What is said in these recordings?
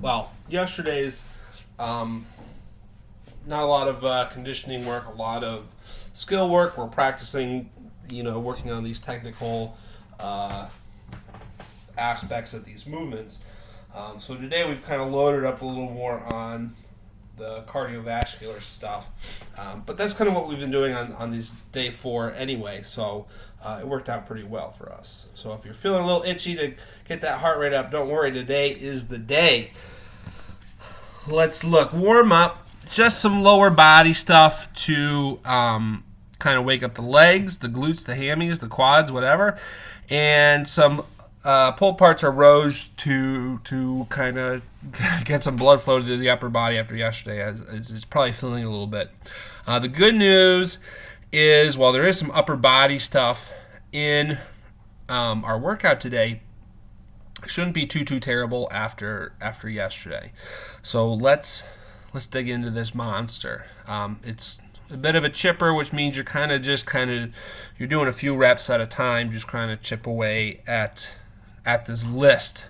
Well, yesterday's not a lot of conditioning work, a lot of skill work. We're practicing, working on these technical aspects of these movements. So today we've kind of loaded up a little more on the cardiovascular stuff. But that's kind of what we've been doing on these day 4 anyway, so it worked out pretty well for us. So if you're feeling a little itchy to get that heart rate up, don't worry, today is the day. Let's look. Warm up. Just some lower body stuff to kind of wake up the legs, the glutes, the hammies, the quads, whatever. And some pull parts or rows to kind of get some blood flow to the upper body after yesterday, as it's probably feeling a little bit. The good news is, while there is some upper body stuff in our workout today, it shouldn't be too terrible after yesterday. So let's dig into this monster. It's a bit of a chipper, which means you're you're doing a few reps at a time, just trying to chip away at this list.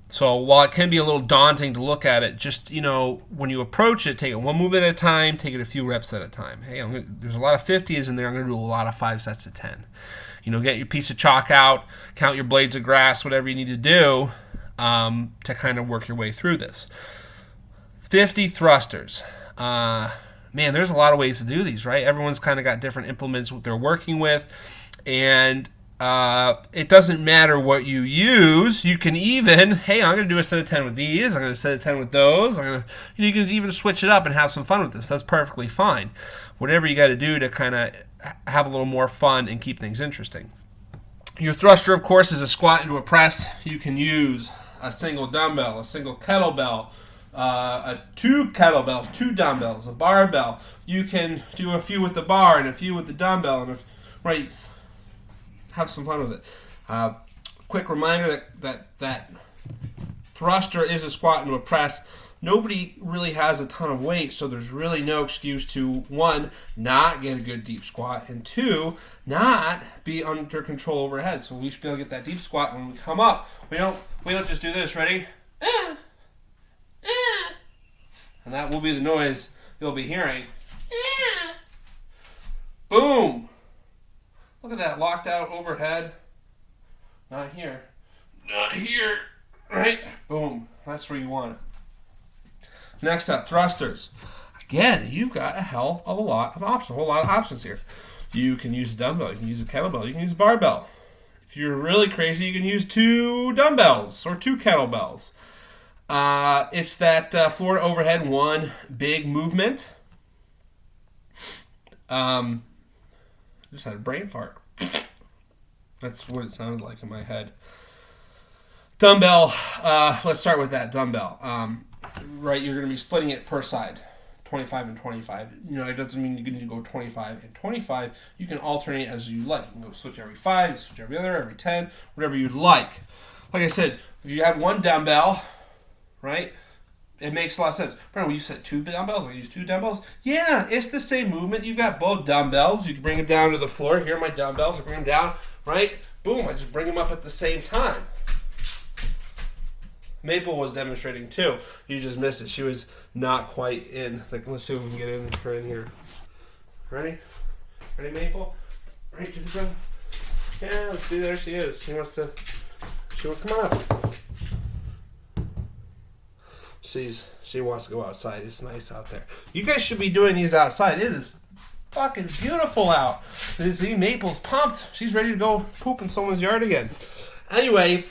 So while it can be a little daunting to look at it, just, when you approach it, take it one movement at a time, take it a few reps at a time. Hey, there's a lot of 50s in there. I'm going to do a lot of 5 sets of 10. Get your piece of chalk out, count your blades of grass, whatever you need to do to kind of work your way through this. 50 thrusters. Man, there's a lot of ways to do these, right? Everyone's kind of got different implements what they're working with, and it doesn't matter what you use. You can even, hey, I'm going to do a set of 10 with these. I'm going to set of 10 with those. You can even switch it up and have some fun with this. That's perfectly fine. Whatever you got to do to kind of have a little more fun and keep things interesting. Your thruster, of course, is a squat into a press. You can use a single dumbbell, a single kettlebell, 2 kettlebells, 2 dumbbells, a barbell. You can do a few with the bar and a few with the dumbbell, and have some fun with it. Quick reminder that thruster is a squat into a press. Nobody really has a ton of weight, so there's really no excuse to, 1, not get a good deep squat, and 2, not be under control overhead. So we should be able to get that deep squat when we come up. We don't just do this. Ready? And that will be the noise you'll be hearing. Boom! Look at that, locked out overhead. Not here. Not here. Right? Boom. That's where you want it. Next up, thrusters. Again, you've got a hell of a lot of options, a whole lot of options here. You can use a dumbbell, you can use a kettlebell, you can use a barbell. If you're really crazy, you can use 2 dumbbells or 2 kettlebells. It's that floor to overhead 1 big movement. Just had a brain fart. That's what it sounded like in my head. Dumbbell. Let's start with that dumbbell. Right, you're going to be splitting it per side, 25 and 25. It doesn't mean you're going to go 25 and 25. You can alternate as you like. You can go switch every 5, switch every other, every 10, whatever you'd like. Like I said, if you have 1 dumbbell, right, it makes a lot of sense. Brandon, you said 2 dumbbells? I use 2 dumbbells? Yeah, it's the same movement. You've got both dumbbells. You can bring them down to the floor. Here are my dumbbells. I bring them down, right? Boom, I just bring them up at the same time. Maple was demonstrating too. You just missed it. She was not quite in. Let's see if we can get her in here. Ready? Ready, Maple? Right to the front. Yeah, let's see. There she is. She will come up. She wants to go outside. It's nice out there. You guys should be doing these outside. It is fucking beautiful out. See, Maple's pumped. She's ready to go poop in someone's yard again. Anyway,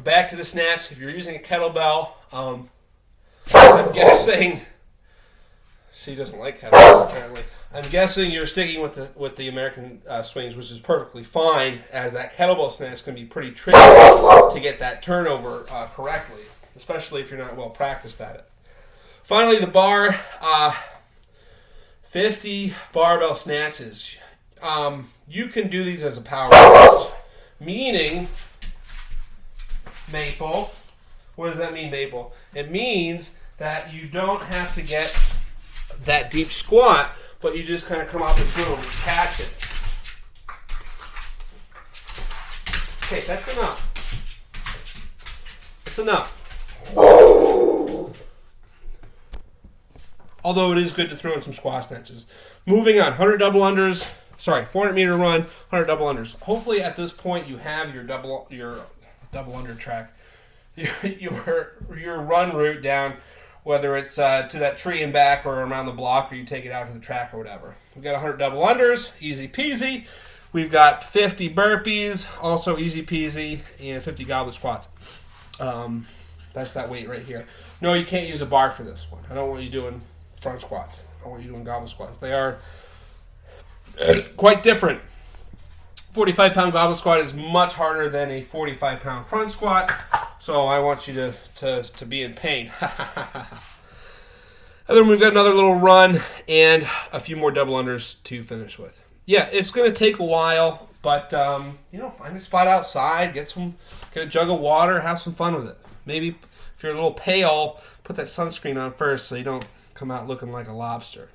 back to the snatch. If you're using a kettlebell, I'm guessing she doesn't like kettlebells apparently. I'm guessing you're sticking with the American swings, which is perfectly fine, as that kettlebell snatch can be pretty tricky to get that turnover correctly, especially if you're not well practiced at it. Finally, the bar, 50 barbell snatches. You can do these as a power snatch, meaning, Maple, what does that mean, Maple? It means that you don't have to get that deep squat, but you just kind of come up and boom, and catch it. Okay, that's enough. That's enough. although it is good to throw in some squat snatches. Moving on, 100 double unders. Sorry, 400 meter run, 100 double unders. Hopefully at this point you have your double under track, your run route down, whether it's to that tree and back or around the block, or you take it out to the track or whatever. We've got 100 double unders, easy peasy. We've got 50 burpees, also easy peasy, and 50 goblet squats. That's that weight right here. No, you can't use a bar for this one. I don't want you doing front squats. I want you doing goblet squats. They are quite different. 45-pound goblet squat is much harder than a 45-pound front squat, so I want you to be in pain. And then we've got another little run and a few more double unders to finish with. Yeah, it's going to take a while, but find a spot outside, get a jug of water, have some fun with it. Maybe if you're a little pale, put that sunscreen on first so you don't come out looking like a lobster.